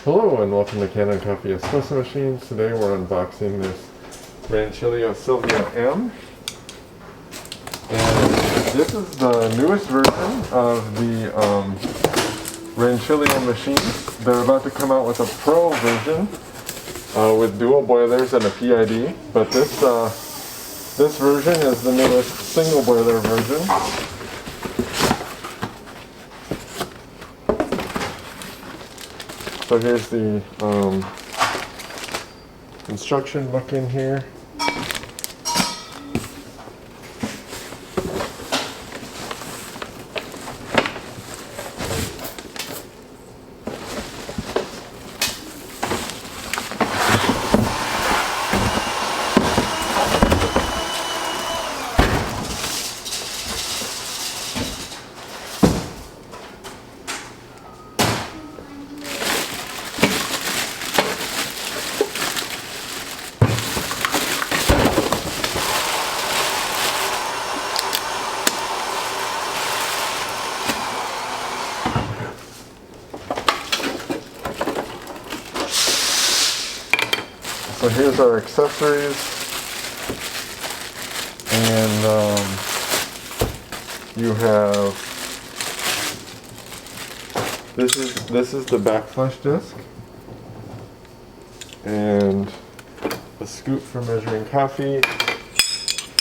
Hello and welcome to Kanen Coffee Espresso Machines. Today we're unboxing this Rancilio Silvia M. And this is the newest version of the Rancilio machines. They're about to come out with a Pro version with dual boilers and a PID. But this version is the newest single boiler version. So here's the instruction book in here. So here's our accessories, and you have this is the back flush disc, and a scoop for measuring coffee,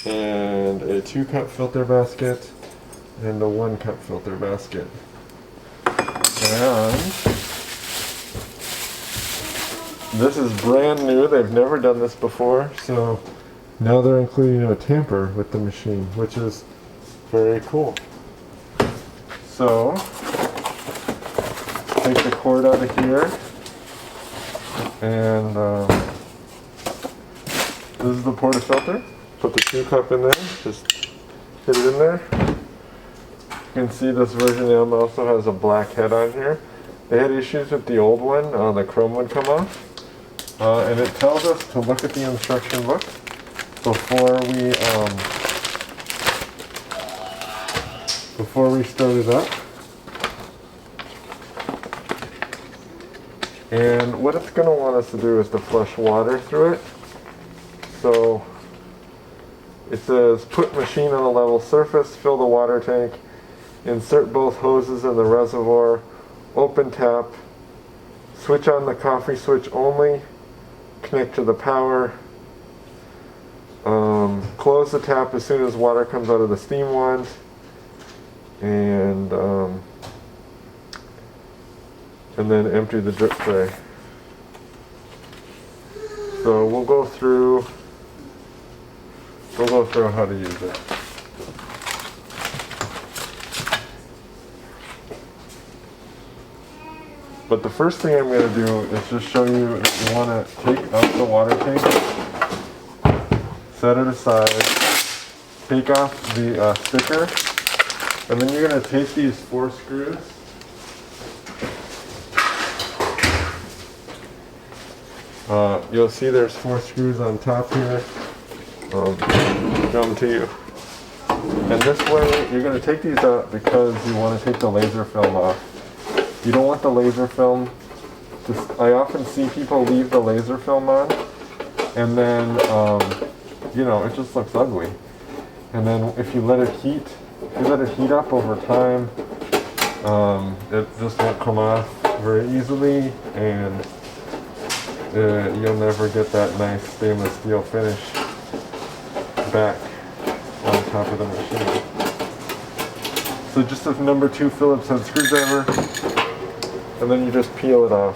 and a 2-cup filter basket, and a 1-cup filter basket, and this is brand new. They've never done this before, so now they're including a tamper with the machine, which is very cool. So, take the cord out of here, and this is the portafilter. Put the 2-cup in there, just hit it in there. You can see this version M also has a black head on here. They had issues with the old one, the chrome would come off. And it tells us to look at the instruction book before we start it up. And what it's going to want us to do is to flush water through it. So it says put machine on a level surface, fill the water tank, insert both hoses in the reservoir, open tap, switch on the coffee switch only, connect to the power, close the tap as soon as water comes out of the steam wand, and then empty the drip tray. So we'll go through how to use it. But the first thing I'm going to do is just show you if you want to take out the water tank, set it aside, take off the sticker, and then you're going to take these 4 screws. You'll see there's 4 screws on top here. Show them to you. And this way, you're going to take these out because you want to take the laser film off. You don't want the laser film I often see people leave the laser film on, and then, it just looks ugly. And then if you let it heat up over time, it just won't come off very easily, and you'll never get that nice stainless steel finish back on top of the machine. So just a number 2 Phillips head screwdriver, and then you just peel it off.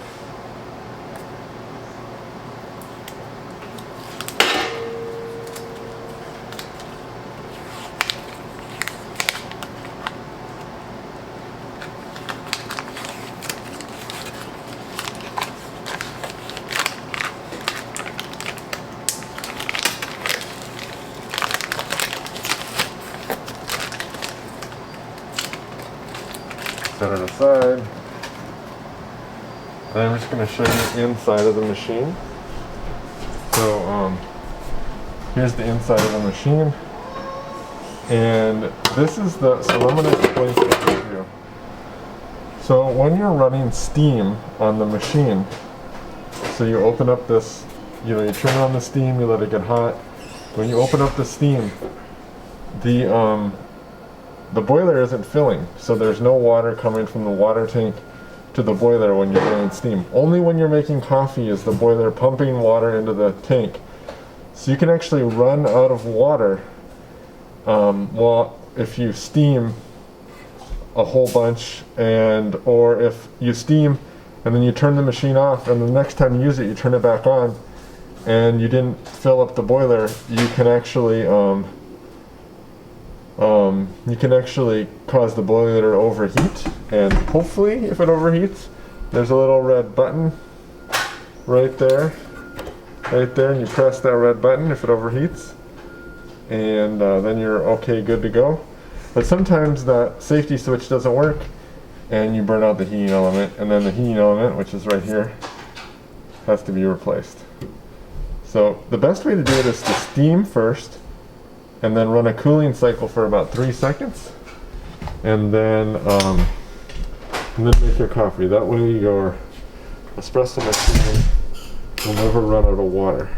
Set it aside. And I'm just going to show you the inside of the machine. So here's the inside of the machine. And this is the, so I'm going to explain something to you. So when you're running steam on the machine, so you open up this, you turn on the steam, you let it get hot. When you open up the steam, the boiler isn't filling, so there's no water coming from the water tank to the boiler when you're running steam. Only when you're making coffee is the boiler pumping water into the tank. So you can actually run out of water if you steam a whole bunch, or if you steam and then you turn the machine off and the next time you use it you turn it back on and you didn't fill up the boiler, you can actually cause the boiler to overheat. And hopefully, if it overheats, there's a little red button right there, and you press that red button if it overheats, and then you're okay, good to go. But sometimes that safety switch doesn't work and you burn out the heating element, and then the heating element, which is right here, has to be replaced. So the best way to do it is to steam first and then run a cooling cycle for about 3 seconds, and then make your coffee. That way your espresso machine will never run out of water.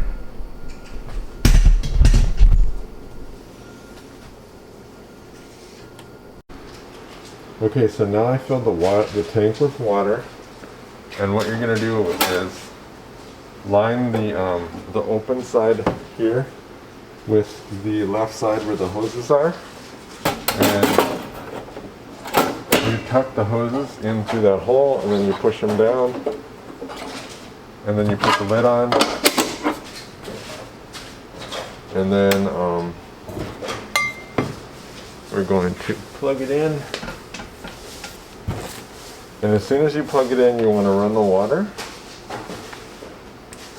Okay, so now I filled the tank with water, and what you're gonna do is line the open side here with the left side where the hoses are, and you tuck the hoses in through that hole, and then you push them down, and then you put the lid on, and then we're going to plug it in. And as soon as you plug it in, you want to run the water.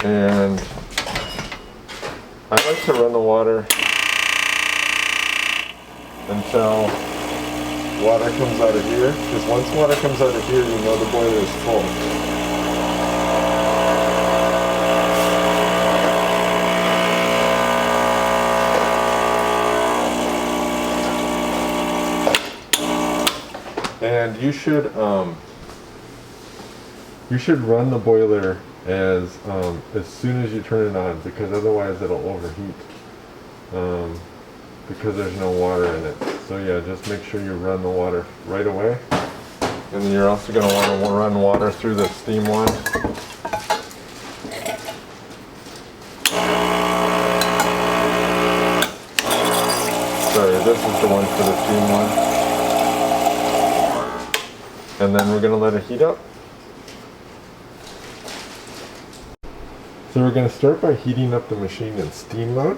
And I like to run the water until water comes out of here, because once water comes out of here, you know the boiler is full. And you should run the boiler as soon as you turn it on, because otherwise it'll overheat, because there's no water in it. So yeah, just make sure you run the water right away. And then you're also going to want to run water through the steam one. Sorry, this is the one for the steam one. And then we're going to let it heat up. So we're going to start by heating up the machine in steam mode,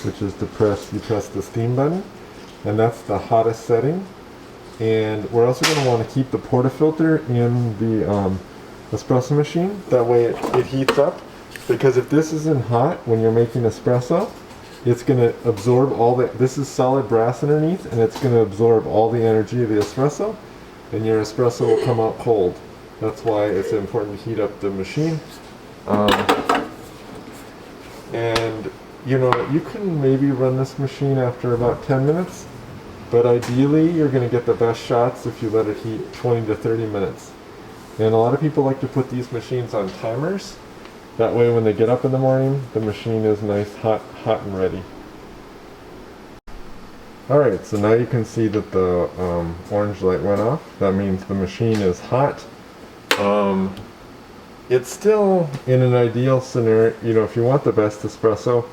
which is you press the steam button, and that's the hottest setting. And we're also going to want to keep the portafilter in the espresso machine. That way it heats up, because if this isn't hot when you're making espresso, it's going to absorb this is solid brass underneath, and it's going to absorb all the energy of the espresso, and your espresso will come out cold. That's why it's important to heat up the machine. And you can maybe run this machine after about 10 minutes, but ideally you're going to get the best shots if you let it heat 20 to 30 minutes. And a lot of people like to put these machines on timers. That way when they get up in the morning, the machine is nice, hot and ready. Alright, so now you can see that the orange light went off. That means the machine is hot. It's still, in an ideal scenario, if you want the best espresso,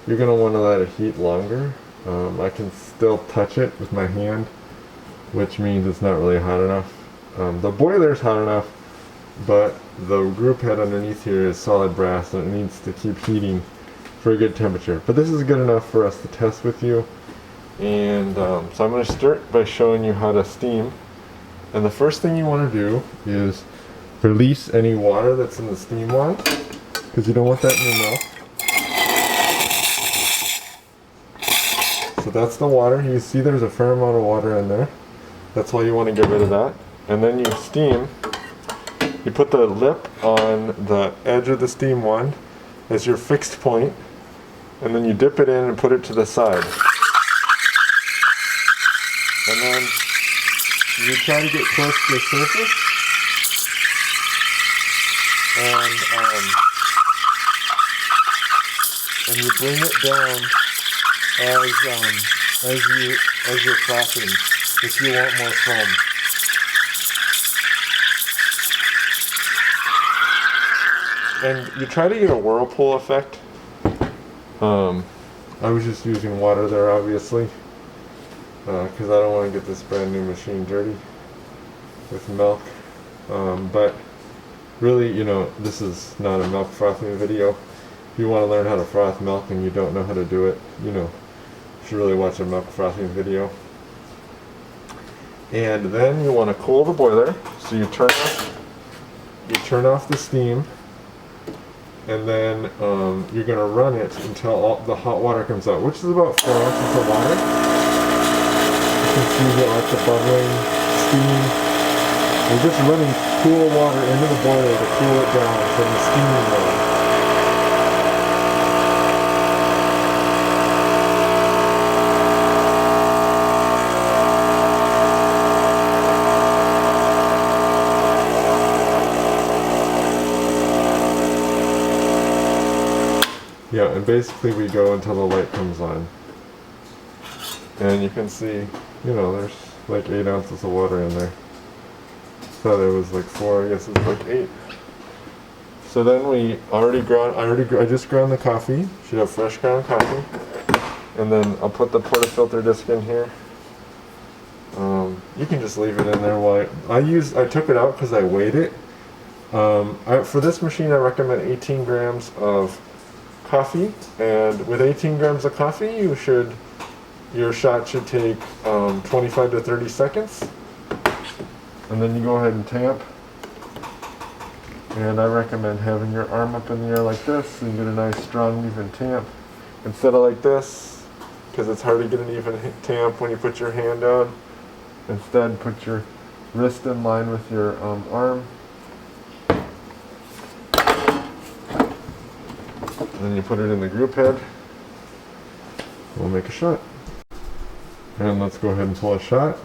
you're going to want to let it heat longer. I can still touch it with my hand, which means it's not really hot enough. The boiler's hot enough, but the group head underneath here is solid brass, and it needs to keep heating for a good temperature. But this is good enough for us to test with you. And so I'm going to start by showing you how to steam. And the first thing you want to do is release any water that's in the steam wand, because you don't want that in your mouth. So that's the water. You see there's a fair amount of water in there. That's why you want to get rid of that. And then you steam. You put the lip on the edge of the steam wand as your fixed point, and then you dip it in and put it to the side. And then you try to get close to the surface. and you bring it down as you're frothing if you want more foam. And you try to get a whirlpool effect. I was just using water there, obviously, because I don't want to get this brand new machine dirty with milk. But really, you know, this is not a milk frothing video. If you want to learn how to froth milk and you don't know how to do it, you know, you should really watch a milk frothing video. And then you want to cool the boiler, so you turn off the steam, and then you're going to run it until all the hot water comes out, which is about 4 ounces of water. You can see that like the bubbling steam. We're just running cool water into the boiler to cool it down from the steaming water. Yeah, and basically we go until the light comes on. And you can see, you know, there's like 8 ounces of water in there. Thought it was like 4, I guess it's like 8. So then we I just ground the coffee. Should have fresh ground coffee. And then I'll put the portafilter disc in here. You can just leave it in there while I took it out because I weighed it. For this machine I recommend 18 grams of coffee, and with 18 grams of coffee your shot should take 25 to 30 seconds. And then you go ahead and tamp. And I recommend having your arm up in the air like this so you get a nice strong even tamp. Instead of like this, because it's hard to get an even tamp when you put your hand down. Instead, put your wrist in line with your arm. And then you put it in the group head. We'll make a shot. And let's go ahead and pull a shot.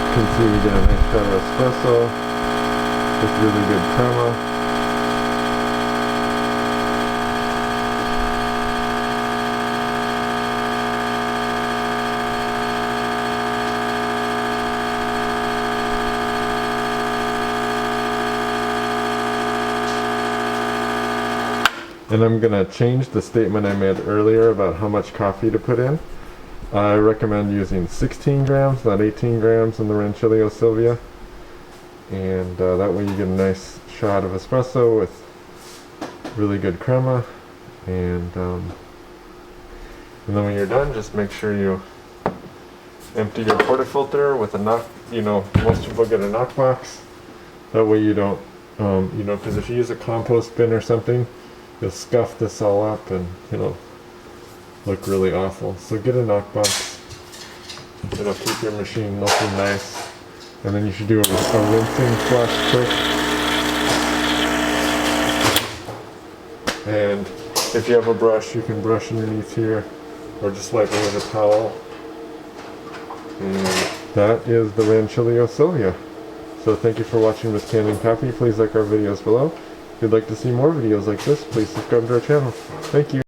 You can see we get a nice shot of espresso with really good crema. And I'm going to change the statement I made earlier about how much coffee to put in. I recommend using 16 grams, not 18 grams in the Rancilio Silvia. And that way you get a nice shot of espresso with really good crema. And then when you're done, just make sure you empty your portafilter with a knock. You know, most people get a knock box. That way you don't, you know, because if you use a compost bin or something, you'll scuff this all up and it'll look really awful. So get a knock box. It'll keep your machine looking nice. And then you should do a rinsing flush quick. And if you have a brush, you can brush underneath here or just wipe it with a towel. And that is the Rancilio Silvia. So thank you for watching with Kanen Coffee. Please like our videos below. If you'd like to see more videos like this, please subscribe to our channel. Thank you.